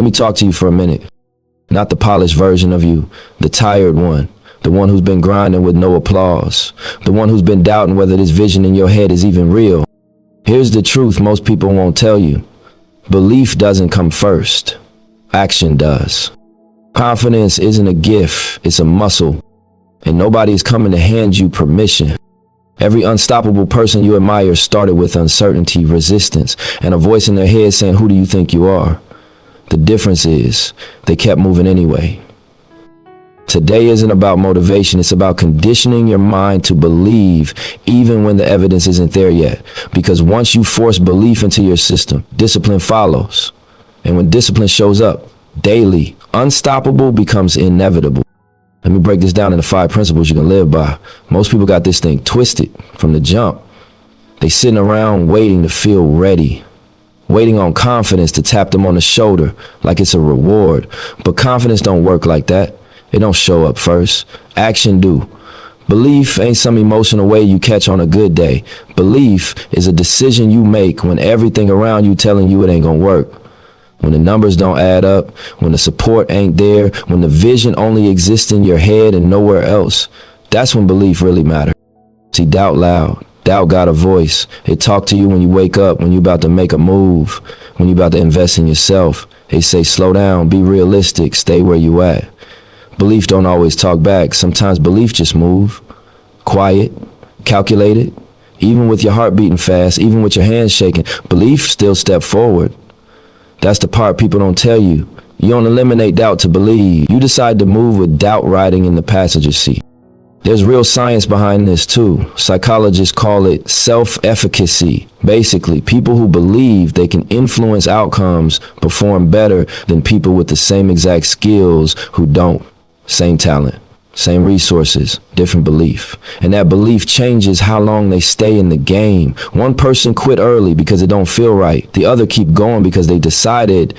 Let me talk to you for a minute. Not the polished version of you, the tired one. The one who's been grinding with no applause. The one who's been doubting whether this vision in your head is even real. Here's the truth most people won't tell you. Belief doesn't come first. Action does. Confidence isn't a gift, it's a muscle. And nobody is coming to hand you permission. Every unstoppable person you admire started with uncertainty, resistance, and a voice in their head saying, "Who do you think you are?" The difference is, they kept moving anyway. Today isn't about motivation, it's about conditioning your mind to believe even when the evidence isn't there yet. Because once you force belief into your system, discipline follows. And when discipline shows up daily, unstoppable becomes inevitable. Let me break this down into 5 principles you can live by. Most people got this thing twisted from the jump. They sitting around waiting to feel ready, waiting on confidence to tap them on the shoulder like it's a reward. But confidence don't work like that. It don't show up first. Action do. Belief ain't some emotional way you catch on a good day. Belief is a decision you make when everything around you telling you it ain't gonna work. When the numbers don't add up, when the support ain't there, when the vision only exists in your head and nowhere else, that's when belief really matters. See, doubt loud. Doubt got a voice. It talk to you when you wake up, when you about to make a move, when you about to invest in yourself. They say, slow down, be realistic, stay where you at. Belief don't always talk back. Sometimes belief just move. Quiet, calculated, even with your heart beating fast, even with your hands shaking, belief still step forward. That's the part people don't tell you. You don't eliminate doubt to believe. You decide to move with doubt riding in the passenger seat. There's real science behind this too. Psychologists call it self-efficacy. Basically, people who believe they can influence outcomes perform better than people with the same exact skills who don't. Same talent, same resources, different belief. And that belief changes how long they stay in the game. One person quit early because it don't feel right. The other keep going because they decided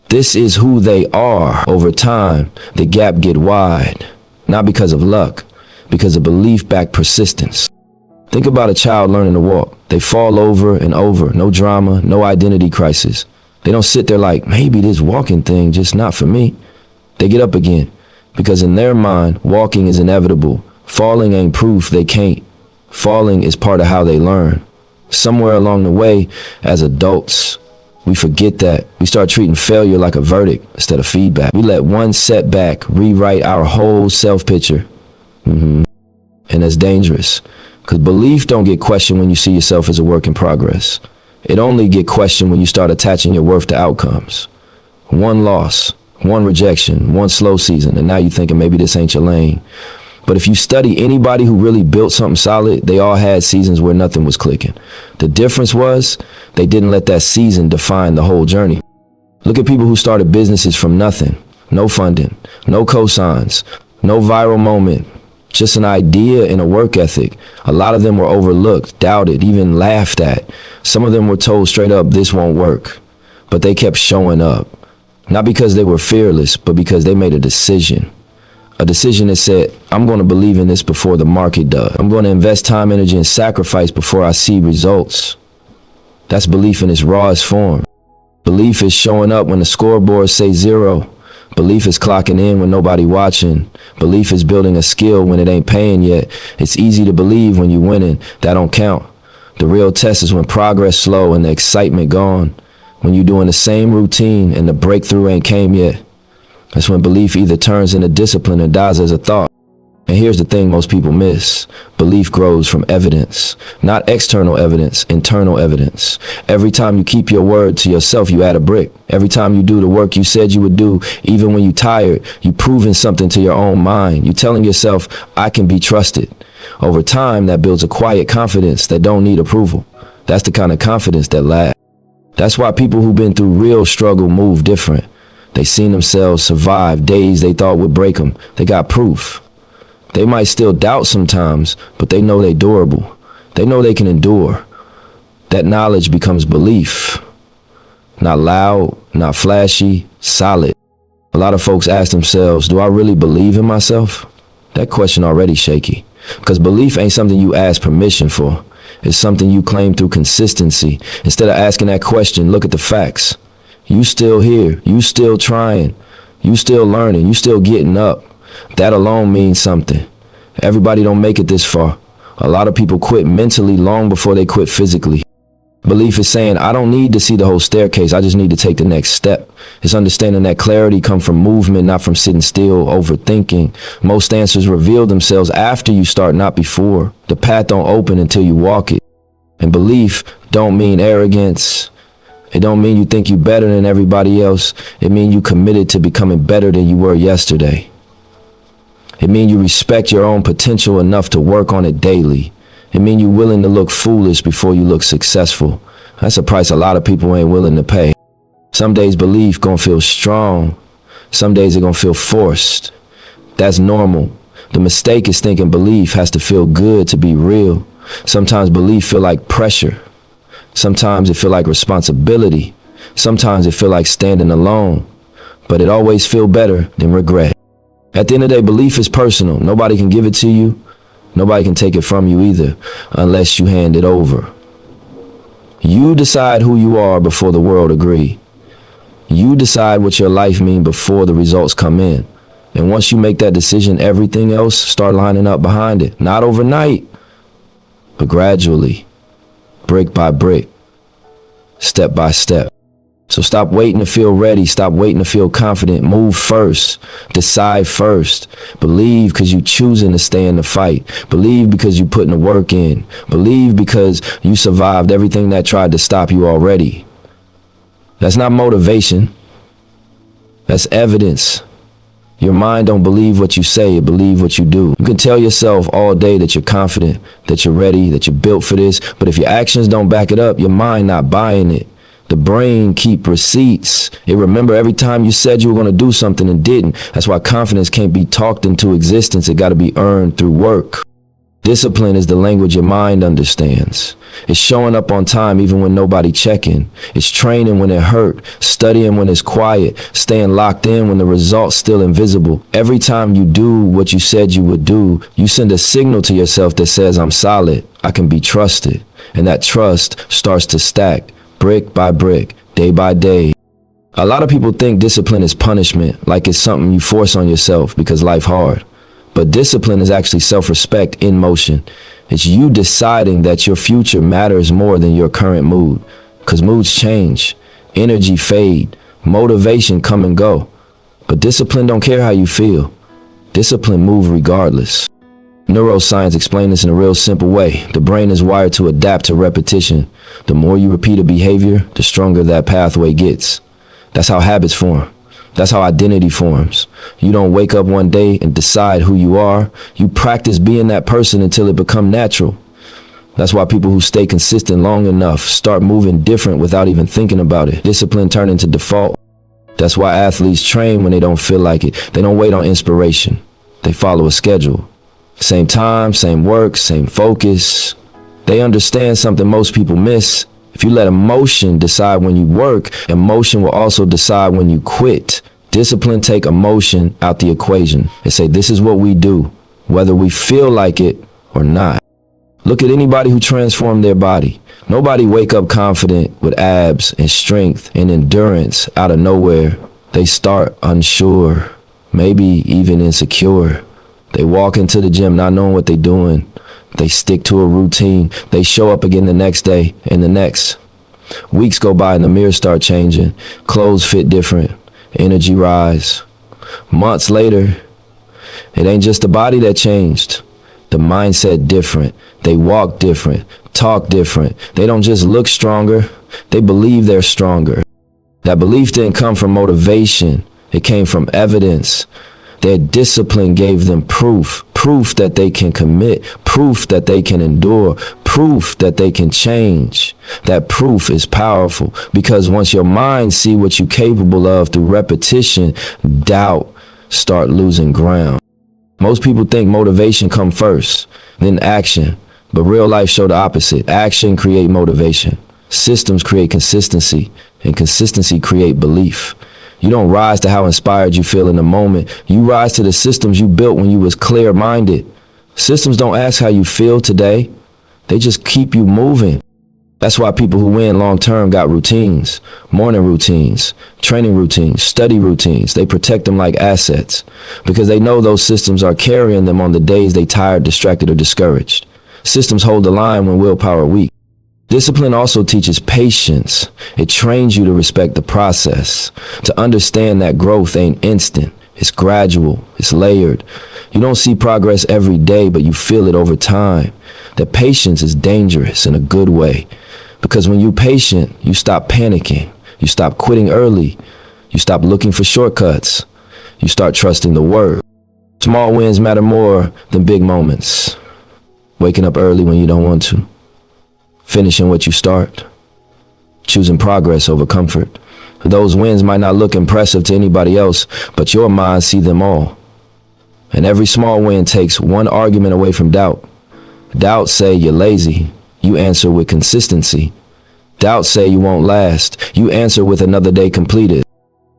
this is who they are. Over time, the gap get wide. Not because of luck, because of belief-backed persistence. Think about a child learning to walk. They fall over and over, no drama, no identity crisis. They don't sit there like, maybe this walking thing just not for me. They get up again, because in their mind, walking is inevitable. Falling ain't proof they can't. Falling is part of how they learn. Somewhere along the way, as adults, we forget that. We start treating failure like a verdict instead of feedback. We let one setback rewrite our whole self-picture. And that's dangerous, because belief don't get questioned when you see yourself as a work in progress. It only get questioned when you start attaching your worth to outcomes. One loss, one rejection, one slow season, and now you're thinking maybe this ain't your lane. But if you study anybody who really built something solid, they all had seasons where nothing was clicking. The difference was they didn't let that season define the whole journey. Look at people who started businesses from nothing. No funding, no cosigns, no viral moment, just an idea and a work ethic. A lot of them were overlooked, doubted, even laughed at. Some of them were told straight up, this won't work. But they kept showing up. Not because they were fearless, but because they made a decision. A decision that said, I'm going to believe in this before the market does. I'm going to invest time, energy, and sacrifice before I see results. That's belief in its rawest form. Belief is showing up when the scoreboard says 0. Belief is clocking in when nobody watching. Belief is building a skill when it ain't paying yet. It's easy to believe when you're winning. That don't count. The real test is when progress slow and the excitement gone. When you're doing the same routine and the breakthrough ain't came yet. That's when belief either turns into discipline or dies as a thought. And here's the thing most people miss. Belief grows from evidence. Not external evidence, internal evidence. Every time you keep your word to yourself, you add a brick. Every time you do the work you said you would do, even when you're tired, you're proving something to your own mind. You're telling yourself, I can be trusted. Over time, that builds a quiet confidence that don't need approval. That's the kind of confidence that lasts. That's why people who've been through real struggle move different. They seen themselves survive days they thought would break them. They got proof. They might still doubt sometimes, but they know they're durable. They know they can endure. That knowledge becomes belief. Not loud, not flashy, solid. A lot of folks ask themselves, do I really believe in myself? That question already shaky. Because belief ain't something you ask permission for. It's something you claim through consistency. Instead of asking that question, look at the facts. You still here, you still trying, you still learning, you still getting up. That alone means something. Everybody don't make it this far. A lot of people quit mentally long before they quit physically. Belief is saying, I don't need to see the whole staircase, I just need to take the next step. It's understanding that clarity comes from movement, not from sitting still, overthinking. Most answers reveal themselves after you start, not before. The path don't open until you walk it. And belief don't mean arrogance. It don't mean you think you better than everybody else. It means you committed to becoming better than you were yesterday. It means you respect your own potential enough to work on it daily. It means you're willing to look foolish before you look successful. That's a price a lot of people ain't willing to pay. Some days belief gonna feel strong. Some days it gonna feel forced. That's normal. The mistake is thinking belief has to feel good to be real. Sometimes belief feel like pressure. Sometimes it feel like responsibility. Sometimes it feel like standing alone. But it always feel better than regret. At the end of the day, belief is personal. Nobody can give it to you. Nobody can take it from you either, unless you hand it over. You decide who you are before the world agree. You decide what your life means before the results come in. And once you make that decision, everything else start lining up behind it. Not overnight, but gradually, brick by brick, step by step. So stop waiting to feel ready. Stop waiting to feel confident. Move first. Decide first. Believe because you choosing to stay in the fight. Believe because you putting the work in. Believe because you survived everything that tried to stop you already. That's not motivation. That's evidence. Your mind don't believe what you say, it believe what you do. You can tell yourself all day that you're confident, that you're ready, that you're built for this, but if your actions don't back it up, your mind not buying it. The brain keep receipts. It remember every time you said you were going to do something and didn't. That's why confidence can't be talked into existence. It got to be earned through work. Discipline is the language your mind understands. It's showing up on time even when nobody checking. It's training when it hurt, studying when it's quiet, staying locked in when the result's still invisible. Every time you do what you said you would do, you send a signal to yourself that says, I'm solid, I can be trusted. And that trust starts to stack. Brick by brick, day by day. A lot of people think discipline is punishment, like it's something you force on yourself because life hard. But discipline is actually self-respect in motion. It's you deciding that your future matters more than your current mood. Because moods change, energy fade, motivation come and go. But discipline don't care how you feel. Discipline move regardless. Neuroscience explains this in a real simple way. The brain is wired to adapt to repetition. The more you repeat a behavior, the stronger that pathway gets. That's how habits form. That's how identity forms. You don't wake up one day and decide who you are. You practice being that person until it becomes natural. That's why people who stay consistent long enough start moving different without even thinking about it. Discipline turns into default. That's why athletes train when they don't feel like it. They don't wait on inspiration. They follow a schedule. Same time, same work, same focus. They understand something most people miss. If you let emotion decide when you work, emotion will also decide when you quit. Discipline take emotion out the equation and say, this is what we do, whether we feel like it or not. Look at anybody who transformed their body. Nobody wake up confident with abs and strength and endurance out of nowhere. They start unsure, maybe even insecure. They walk into the gym not knowing what they're doing. They stick to a routine. They show up again the next day and the next. Weeks go by and the mirror start changing. Clothes fit different. Energy rise. Months later, it ain't just the body that changed. The mindset different. They walk different. Talk different. They don't just look stronger. They believe they're stronger. That belief didn't come from motivation. It came from evidence. Their discipline gave them proof that they can commit, proof that they can endure, proof that they can change. That proof is powerful because once your mind see what you're capable of through repetition, doubt start losing ground. Most people think motivation come first, then action, but real life show the opposite. Action create motivation. Systems create consistency, and consistency create belief. You don't rise to how inspired you feel in the moment. You rise to the systems you built when you was clear-minded. Systems don't ask how you feel today. They just keep you moving. That's why people who win long term got routines, morning routines, training routines, study routines. They protect them like assets because they know those systems are carrying them on the days they tired, distracted, or discouraged. Systems hold the line when willpower weak. Discipline also teaches patience. It trains you to respect the process, to understand that growth ain't instant. It's gradual, it's layered. You don't see progress every day, but you feel it over time. That patience is dangerous in a good way, because when you're patient, you stop panicking, you stop quitting early, you stop looking for shortcuts, you start trusting the word. Small wins matter more than big moments. Waking up early when you don't want to. Finishing what you start, choosing progress over comfort. Those wins might not look impressive to anybody else, but your mind sees them all. And every small win takes one argument away from doubt. Doubt say you're lazy. You answer with consistency. Doubt say you won't last. You answer with another day completed.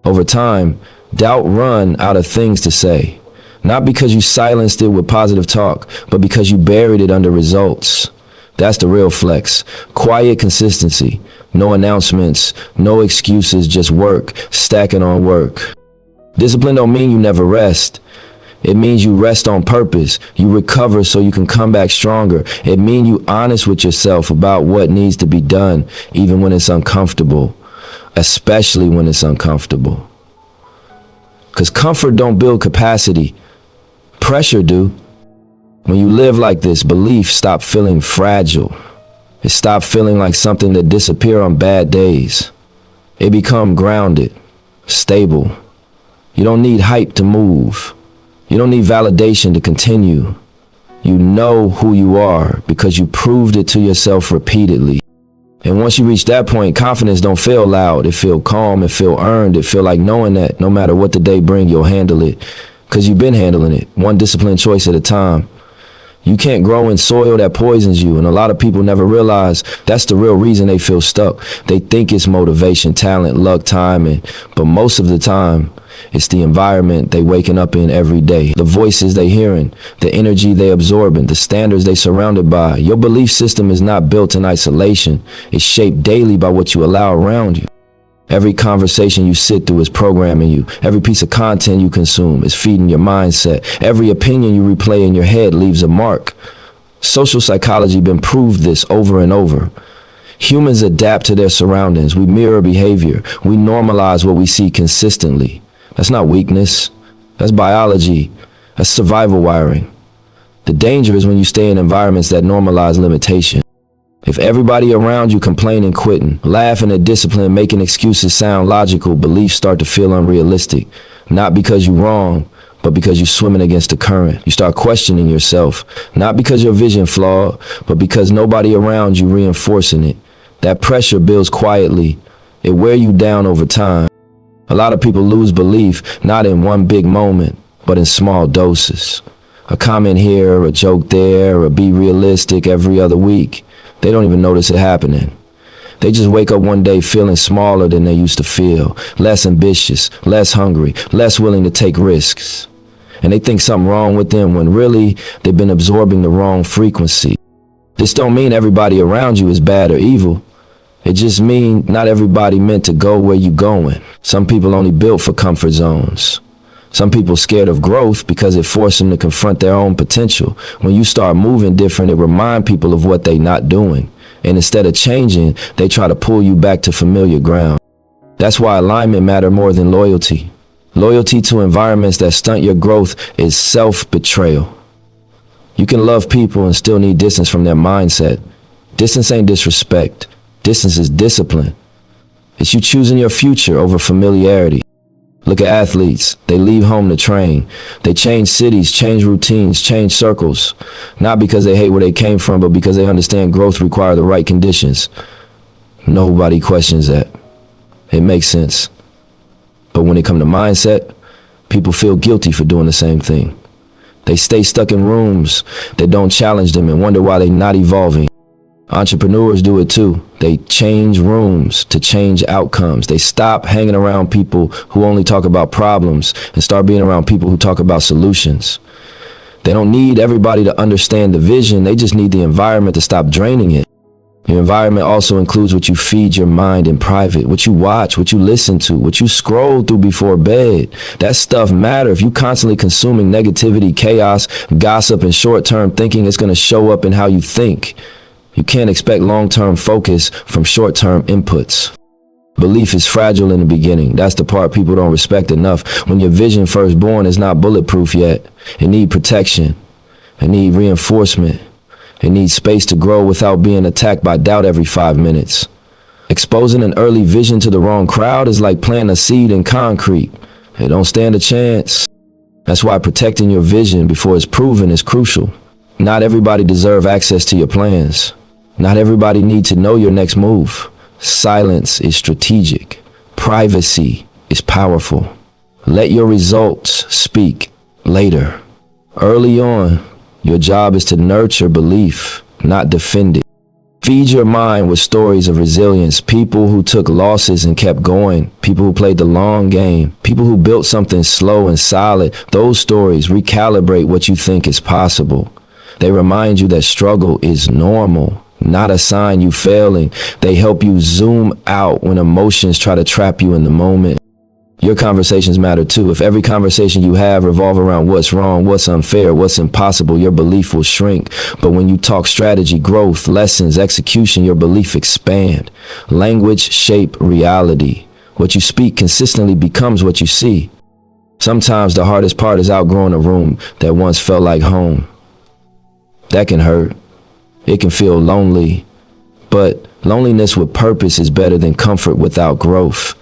Over time, doubt run out of things to say. Not because you silenced it with positive talk, but because you buried it under results. That's the real flex. Quiet consistency. No announcements, no excuses, just work, stacking on work. Discipline don't mean you never rest. It means you rest on purpose. You recover so you can come back stronger. It means you honest with yourself about what needs to be done, even when it's uncomfortable, especially when it's uncomfortable. Because comfort don't build capacity. Pressure do. When you live like this, belief stop feeling fragile. It stop feeling like something that disappear on bad days. It become grounded, stable. You don't need hype to move. You don't need validation to continue. You know who you are because you proved it to yourself repeatedly. And once you reach that point, confidence don't feel loud. It feel calm. It feel earned. It feel like knowing that no matter what the day bring, you'll handle it. Because you've been handling it, one disciplined choice at a time. You can't grow in soil that poisons you, and a lot of people never realize that's the real reason they feel stuck. They think it's motivation, talent, luck, timing, but most of the time, it's the environment they waking up in every day, the voices they hearing, the energy they absorbing, the standards they surrounded by. Your belief system is not built in isolation. It's shaped daily by what you allow around you. Every conversation you sit through is programming you. Every piece of content you consume is feeding your mindset. Every opinion you replay in your head leaves a mark. Social psychology been proved this over and over. Humans adapt to their surroundings. We mirror behavior. We normalize what we see consistently. That's not weakness. That's biology. That's survival wiring. The danger is when you stay in environments that normalize limitation. If everybody around you complaining, quitting, laughing at discipline, making excuses sound logical, beliefs start to feel unrealistic. Not because you're wrong, but because you're swimming against the current. You start questioning yourself, not because your vision flawed, but because nobody around you reinforcing it. That pressure builds quietly. It wear you down over time. A lot of people lose belief, not in one big moment, but in small doses. A comment here, a joke there, or be realistic every other week. They don't even notice it happening. They just wake up one day feeling smaller than they used to feel, less ambitious, less hungry, less willing to take risks. And they think something wrong with them when really they've been absorbing the wrong frequency. This don't mean everybody around you is bad or evil. It just means not everybody meant to go where you going. Some people only built for comfort zones. Some people scared of growth because it forced them to confront their own potential. When you start moving different, it reminds people of what they not doing. And instead of changing, they try to pull you back to familiar ground. That's why alignment matters more than loyalty. Loyalty to environments that stunt your growth is self-betrayal. You can love people and still need distance from their mindset. Distance ain't disrespect. Distance is discipline. It's you choosing your future over familiarity. Look at athletes. They leave home to train. They change cities, change routines, change circles. Not because they hate where they came from, but because they understand growth requires the right conditions. Nobody questions that. It makes sense. But when it comes to mindset, people feel guilty for doing the same thing. They stay stuck in rooms that don't challenge them and wonder why they're not evolving. Entrepreneurs do it too. They change rooms to change outcomes. They stop hanging around people who only talk about problems and start being around people who talk about solutions. They don't need everybody to understand the vision. They just need the environment to stop draining it. Your environment also includes what you feed your mind in private, what you watch, what you listen to, what you scroll through before bed. That stuff matter. If you constantly consuming negativity, chaos, gossip, and short-term thinking, it's going to show up in how you think. You can't expect long-term focus from short-term inputs. Belief is fragile in the beginning. That's the part people don't respect enough. When your vision first born is not bulletproof yet, it needs protection. It needs reinforcement. It needs space to grow without being attacked by doubt every 5 minutes. Exposing an early vision to the wrong crowd is like planting a seed in concrete. It don't stand a chance. That's why protecting your vision before it's proven is crucial. Not everybody deserves access to your plans. Not everybody needs to know your next move. Silence is strategic. Privacy is powerful. Let your results speak later. Early on, your job is to nurture belief, not defend it. Feed your mind with stories of resilience, people who took losses and kept going, people who played the long game, people who built something slow and solid. Those stories recalibrate what you think is possible. They remind you that struggle is normal, not a sign you failing. They help you zoom out when emotions try to trap you in the moment. Your conversations matter too. If every conversation you have revolve around what's wrong, what's unfair, what's impossible, your belief will shrink. But when you talk strategy, growth, lessons, execution, your belief expand. Language shape reality. What you speak consistently becomes what you see. Sometimes the hardest part is outgrowing a room that once felt like home. That can hurt. It can feel lonely. But loneliness with purpose is better than comfort without growth.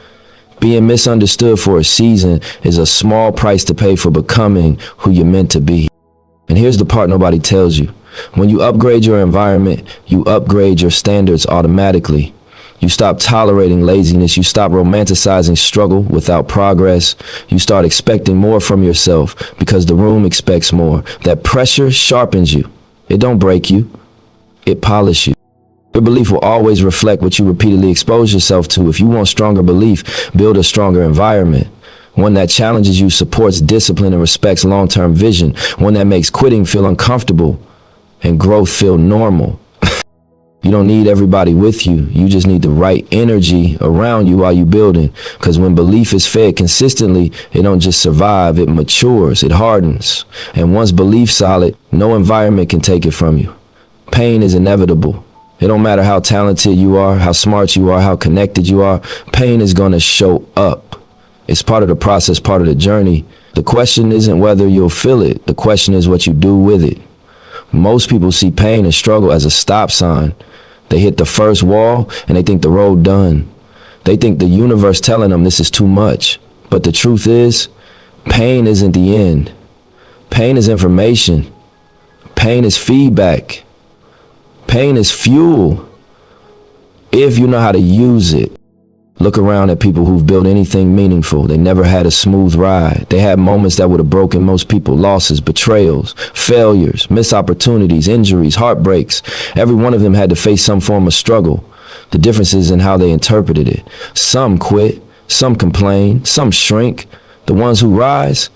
Being misunderstood for a season is a small price to pay for becoming who you're meant to be. And here's the part nobody tells you. When you upgrade your environment, you upgrade your standards automatically. You stop tolerating laziness. You stop romanticizing struggle without progress. You start expecting more from yourself because the room expects more. That pressure sharpens you. It don't break you. It polishes you. Your belief will always reflect what you repeatedly expose yourself to. If you want stronger belief, build a stronger environment. One that challenges you, supports discipline, and respects long-term vision. One that makes quitting feel uncomfortable and growth feel normal. You don't need everybody with you. You just need the right energy around you while you're building. Because when belief is fed consistently, it don't just survive, it matures, it hardens. And once belief solid, no environment can take it from you. Pain is inevitable. It don't matter how talented you are, how smart you are, how connected you are. Pain is going to show up. It's part of the process, part of the journey. The question isn't whether you'll feel it. The question is what you do with it. Most people see pain and struggle as a stop sign. They hit the first wall and they think the road done. They think the universe telling them this is too much. But the truth is, pain isn't the end. Pain is information. Pain is feedback. Pain is fuel, if you know how to use it. Look around at people who've built anything meaningful. They never had a smooth ride. They had moments that would have broken most people. Losses, betrayals, failures, missed opportunities, injuries, heartbreaks. Every one of them had to face some form of struggle. The difference is in how they interpreted it. Some quit, some complain, some shrink. The ones who rise,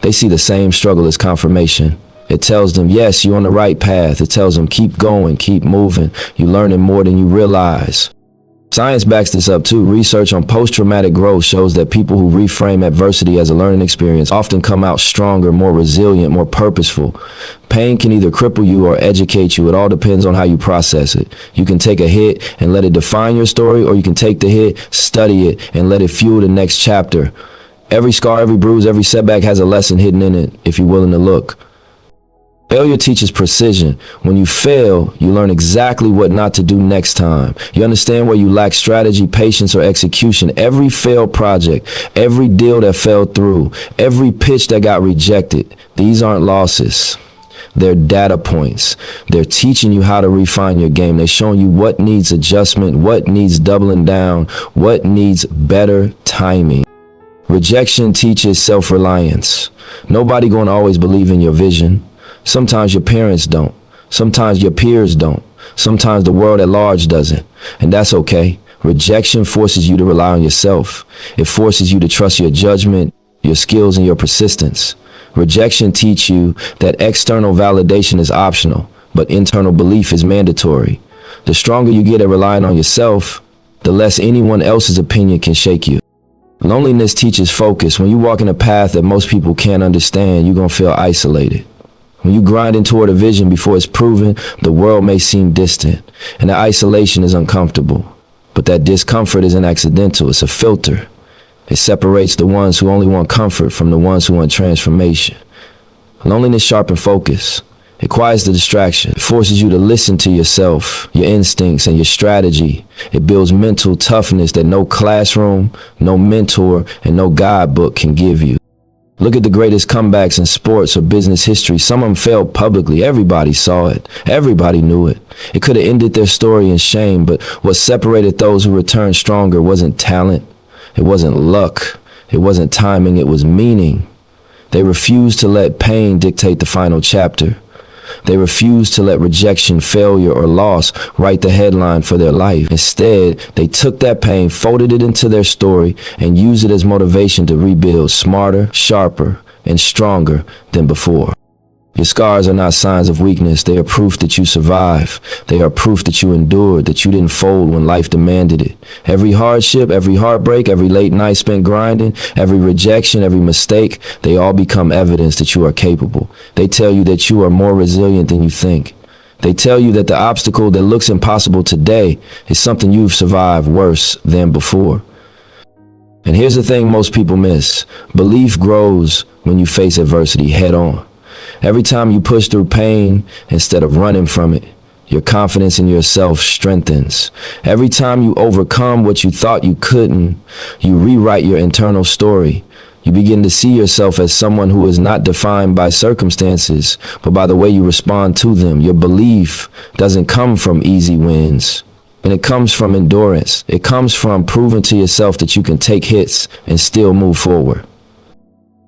they see the same struggle as confirmation. It tells them, yes, you're on the right path. It tells them, keep going, keep moving. You're learning more than you realize. Science backs this up too. Research on post-traumatic growth shows that people who reframe adversity as a learning experience often come out stronger, more resilient, more purposeful. Pain can either cripple you or educate you. It all depends on how you process it. You can take a hit and let it define your story, or you can take the hit, study it, and let it fuel the next chapter. Every scar, every bruise, every setback has a lesson hidden in it if you're willing to look. Failure teaches precision. When you fail, you learn exactly what not to do next time. You understand where you lack strategy, patience, or execution. Every failed project, every deal that fell through, every pitch that got rejected, these aren't losses. They're data points. They're teaching you how to refine your game. They're showing you what needs adjustment, what needs doubling down, what needs better timing. Rejection teaches self-reliance. Nobody gonna always believe in your vision. Sometimes your parents don't. Sometimes your peers don't. Sometimes the world at large doesn't. And that's okay. Rejection forces you to rely on yourself. It forces you to trust your judgment, your skills, and your persistence. Rejection teaches you that external validation is optional, but internal belief is mandatory. The stronger you get at relying on yourself, the less anyone else's opinion can shake you. Loneliness teaches focus. When you walk in a path that most people can't understand, you're gonna feel isolated. When you grinding toward a vision before it's proven, the world may seem distant, and the isolation is uncomfortable. But that discomfort isn't accidental, it's a filter. It separates the ones who only want comfort from the ones who want transformation. Loneliness sharpens focus. It quiets the distraction. It forces you to listen to yourself, your instincts, and your strategy. It builds mental toughness that no classroom, no mentor, and no guidebook can give you. Look at the greatest comebacks in sports or business history. Some of them failed publicly. Everybody saw it. Everybody knew it. It could have ended their story in shame, but what separated those who returned stronger wasn't talent. It wasn't luck. It wasn't timing. It was meaning. They refused to let pain dictate the final chapter. They refused to let rejection, failure, or loss write the headline for their life. Instead, they took that pain, folded it into their story, and used it as motivation to rebuild smarter, sharper, and stronger than before. Your scars are not signs of weakness. They are proof that you survived. They are proof that you endured, that you didn't fold when life demanded it. Every hardship, every heartbreak, every late night spent grinding, every rejection, every mistake, they all become evidence that you are capable. They tell you that you are more resilient than you think. They tell you that the obstacle that looks impossible today is something you've survived worse than before. And here's the thing most people miss. Belief grows when you face adversity head on. Every time you push through pain instead of running from it, your confidence in yourself strengthens. Every time you overcome what you thought you couldn't, you rewrite your internal story. You begin to see yourself as someone who is not defined by circumstances, but by the way you respond to them. Your belief doesn't come from easy wins, and it comes from endurance. It comes from proving to yourself that you can take hits and still move forward.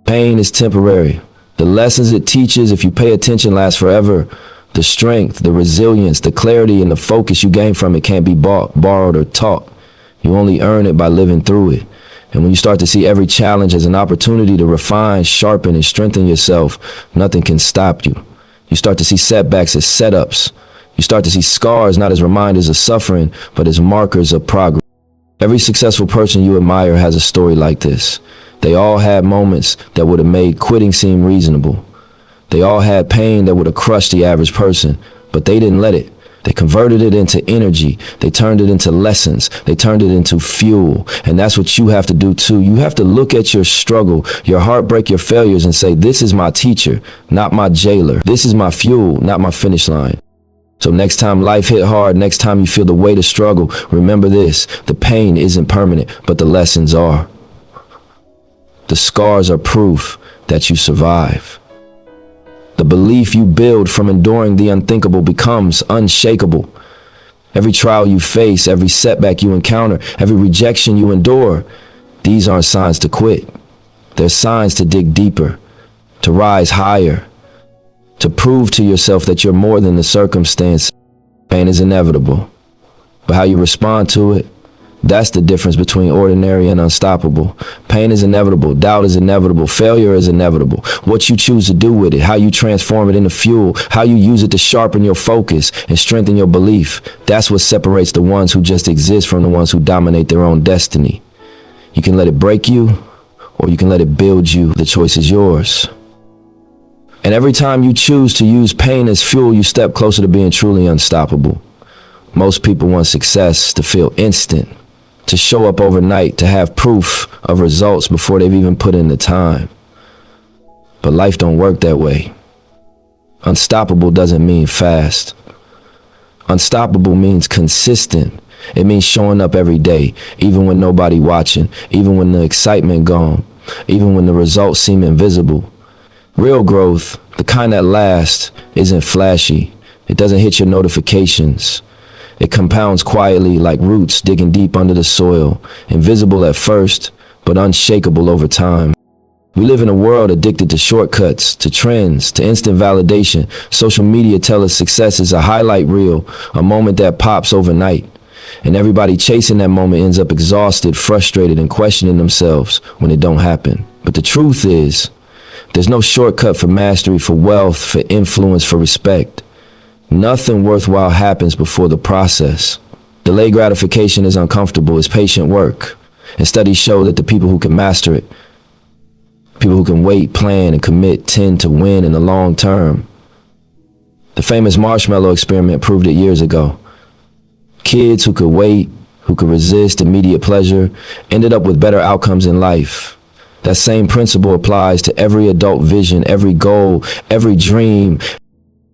Pain is temporary. The lessons it teaches, if you pay attention, last forever. The strength, the resilience, the clarity, and the focus you gain from it can't be bought, borrowed, or taught. You only earn it by living through it. And when you start to see every challenge as an opportunity to refine, sharpen, and strengthen yourself, nothing can stop you. You start to see setbacks as setups. You start to see scars not as reminders of suffering, but as markers of progress. Every successful person you admire has a story like this. They all had moments that would have made quitting seem reasonable. They all had pain that would have crushed the average person, but they didn't let it. They converted it into energy. They turned it into lessons. They turned it into fuel. And that's what you have to do too. You have to look at your struggle, your heartbreak, your failures, and say, this is my teacher, not my jailer. This is my fuel, not my finish line. So next time life hit hard, next time you feel the weight of struggle, remember this: the pain isn't permanent, but the lessons are. The scars are proof that you survive. The belief you build from enduring the unthinkable becomes unshakable. Every trial you face, every setback you encounter, every rejection you endure, these aren't signs to quit. They're signs to dig deeper, to rise higher, to prove to yourself that you're more than the circumstance. Pain is inevitable, but how you respond to it, that's the difference between ordinary and unstoppable. Pain is inevitable. Doubt is inevitable. Failure is inevitable. What you choose to do with it, how you transform it into fuel, how you use it to sharpen your focus and strengthen your belief, that's what separates the ones who just exist from the ones who dominate their own destiny. You can let it break you, or you can let it build you. The choice is yours. And every time you choose to use pain as fuel, you step closer to being truly unstoppable. Most people want success to feel instant, to show up overnight, to have proof of results before they've even put in the time. But life don't work that way. Unstoppable doesn't mean fast. Unstoppable means consistent. It means showing up every day, even when nobody watching, even when the excitement gone, even when the results seem invisible. Real growth, the kind that lasts, isn't flashy. It doesn't hit your notifications. It compounds quietly like roots digging deep under the soil, invisible at first, but unshakable over time. We live in a world addicted to shortcuts, to trends, to instant validation. Social media tells us success is a highlight reel, a moment that pops overnight. And everybody chasing that moment ends up exhausted, frustrated, and questioning themselves when it don't happen. But the truth is, there's no shortcut for mastery, for wealth, for influence, for respect. Nothing worthwhile happens before the process. Delayed gratification is uncomfortable, it's patient work. And studies show that the people who can master it, people who can wait, plan, and commit tend to win in the long term. The famous marshmallow experiment proved it years ago. Kids who could wait, who could resist immediate pleasure, ended up with better outcomes in life. That same principle applies to every adult vision, every goal, every dream.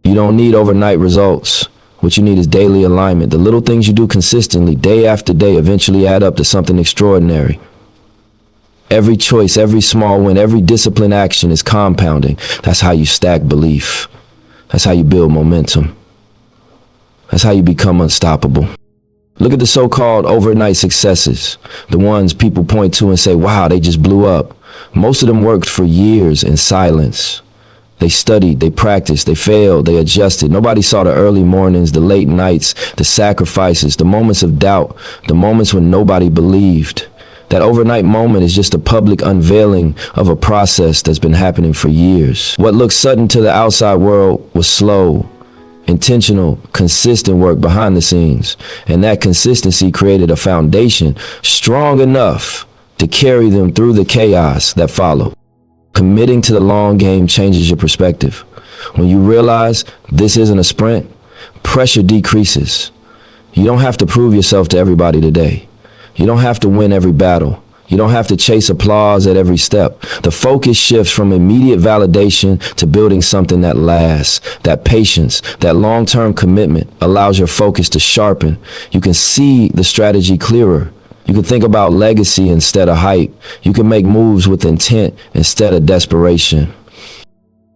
You don't need overnight results. What you need is daily alignment. The little things you do consistently, day after day, eventually add up to something extraordinary. Every choice, every small win, every disciplined action is compounding. That's how you stack belief. That's how you build momentum. That's how you become unstoppable. Look at the so-called overnight successes, the ones people point to and say, wow, they just blew up. Most of them worked for years in silence. They studied, they practiced, they failed, they adjusted. Nobody saw the early mornings, the late nights, the sacrifices, the moments of doubt, the moments when nobody believed. That overnight moment is just a public unveiling of a process that's been happening for years. What looked sudden to the outside world was slow, intentional, consistent work behind the scenes. And that consistency created a foundation strong enough to carry them through the chaos that followed. Committing to the long game changes your perspective. When you realize this isn't a sprint, pressure decreases. You don't have to prove yourself to everybody today. You don't have to win every battle. You don't have to chase applause at every step. The focus shifts from immediate validation to building something that lasts. That patience, that long-term commitment allows your focus to sharpen. You can see the strategy clearer. You can think about legacy instead of hype. You can make moves with intent instead of desperation.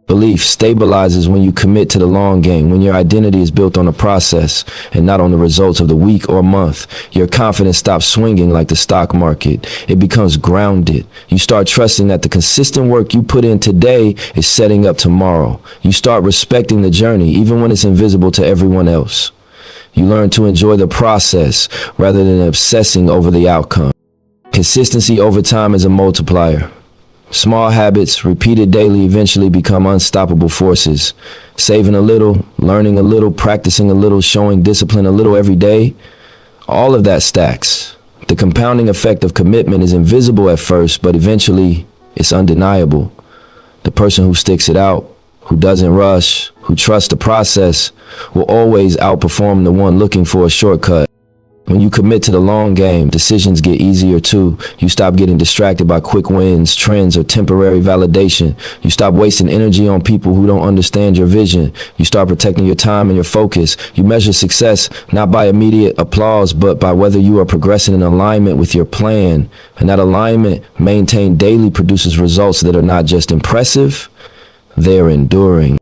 Belief stabilizes when you commit to the long game, when your identity is built on the process and not on the results of the week or month. Your confidence stops swinging like the stock market. It becomes grounded. You start trusting that the consistent work you put in today is setting up tomorrow. You start respecting the journey, even when it's invisible to everyone else. You learn to enjoy the process rather than obsessing over the outcome. Consistency over time is a multiplier. Small habits, repeated daily, eventually become unstoppable forces. Saving a little, learning a little, practicing a little, showing discipline a little every day, all of that stacks. The compounding effect of commitment is invisible at first, but eventually it's undeniable. The person who sticks it out, who doesn't rush, who trusts the process, will always outperform the one looking for a shortcut. When you commit to the long game, decisions get easier too. You stop getting distracted by quick wins, trends, or temporary validation. You stop wasting energy on people who don't understand your vision. You start protecting your time and your focus. You measure success not by immediate applause, but by whether you are progressing in alignment with your plan. And that alignment, maintained daily, produces results that are not just impressive, they're enduring.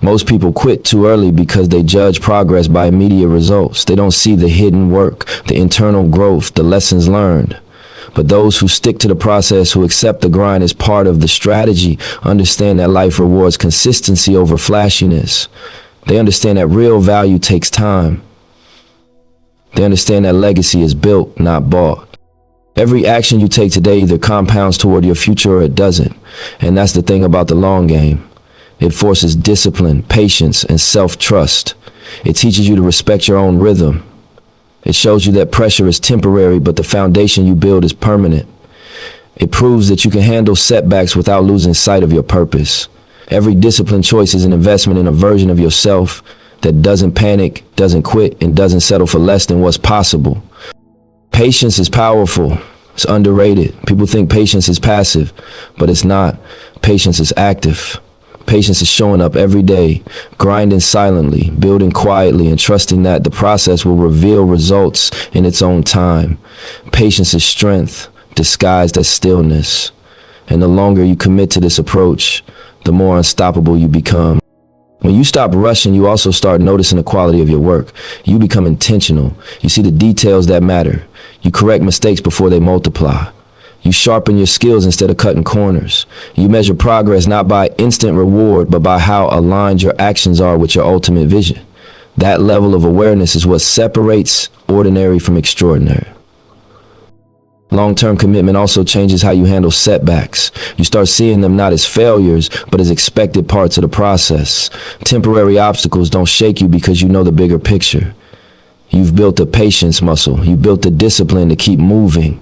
Most people quit too early because they judge progress by immediate results. They don't see the hidden work, the internal growth, the lessons learned. But those who stick to the process, who accept the grind as part of the strategy, understand that life rewards consistency over flashiness. They understand that real value takes time. They understand that legacy is built, not bought. Every action you take today either compounds toward your future or it doesn't. And that's the thing about the long game. It forces discipline, patience, and self-trust. It teaches you to respect your own rhythm. It shows you that pressure is temporary, but the foundation you build is permanent. It proves that you can handle setbacks without losing sight of your purpose. Every disciplined choice is an investment in a version of yourself that doesn't panic, doesn't quit, and doesn't settle for less than what's possible. Patience is powerful. It's underrated. People think patience is passive, but it's not. Patience is active. Patience is showing up every day, grinding silently, building quietly, and trusting that the process will reveal results in its own time. Patience is strength, disguised as stillness. And the longer you commit to this approach, the more unstoppable you become. When you stop rushing, you also start noticing the quality of your work. You become intentional. You see the details that matter. You correct mistakes before they multiply. You sharpen your skills instead of cutting corners. You measure progress not by instant reward, but by how aligned your actions are with your ultimate vision. That level of awareness is what separates ordinary from extraordinary. Long-term commitment also changes how you handle setbacks. You start seeing them not as failures, but as expected parts of the process. Temporary obstacles don't shake you because you know the bigger picture. You've built a patience muscle. You built the discipline to keep moving.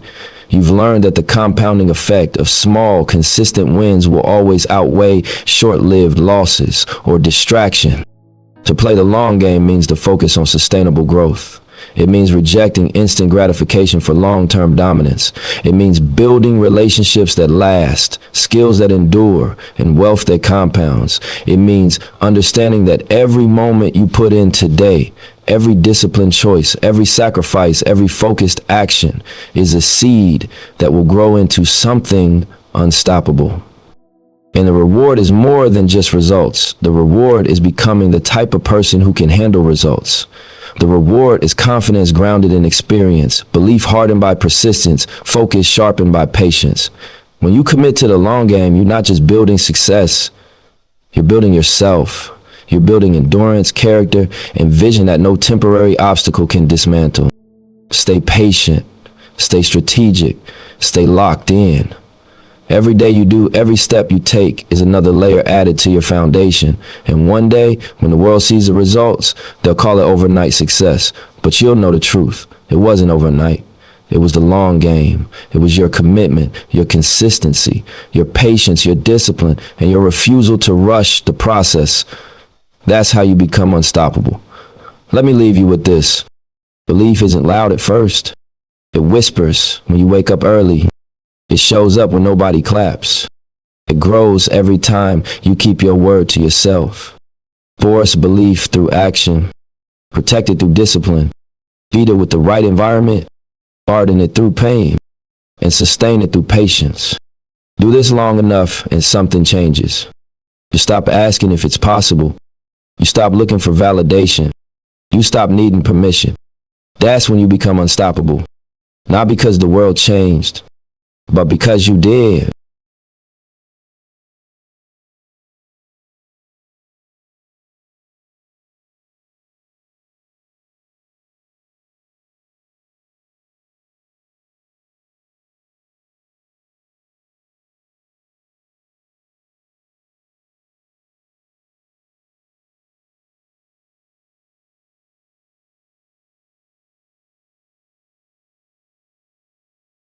You've learned that the compounding effect of small, consistent wins will always outweigh short-lived losses or distraction. To play the long game means to focus on sustainable growth. It means rejecting instant gratification for long-term dominance. It means building relationships that last, skills that endure, and wealth that compounds. It means understanding that every moment you put in today, every disciplined choice, every sacrifice, every focused action is a seed that will grow into something unstoppable. And the reward is more than just results. The reward is becoming the type of person who can handle results. The reward is confidence grounded in experience, belief hardened by persistence, focus sharpened by patience. When you commit to the long game, you're not just building success, you're building yourself. You're building endurance, character, and vision that no temporary obstacle can dismantle. Stay patient, stay strategic, stay locked in. Every day you do, every step you take is another layer added to your foundation. And one day, when the world sees the results, they'll call it overnight success. But you'll know the truth. It wasn't overnight. It was the long game. It was your commitment, your consistency, your patience, your discipline, and your refusal to rush the process. That's how you become unstoppable. Let me leave you with this. Belief isn't loud at first. It whispers when you wake up early. It shows up when nobody claps. It grows every time you keep your word to yourself. Force belief through action. Protect it through discipline. Feed it with the right environment. Harden it through pain. And sustain it through patience. Do this long enough and something changes. You stop asking if it's possible. You stop looking for validation. You stop needing permission. That's when you become unstoppable. Not because the world changed, but because you did.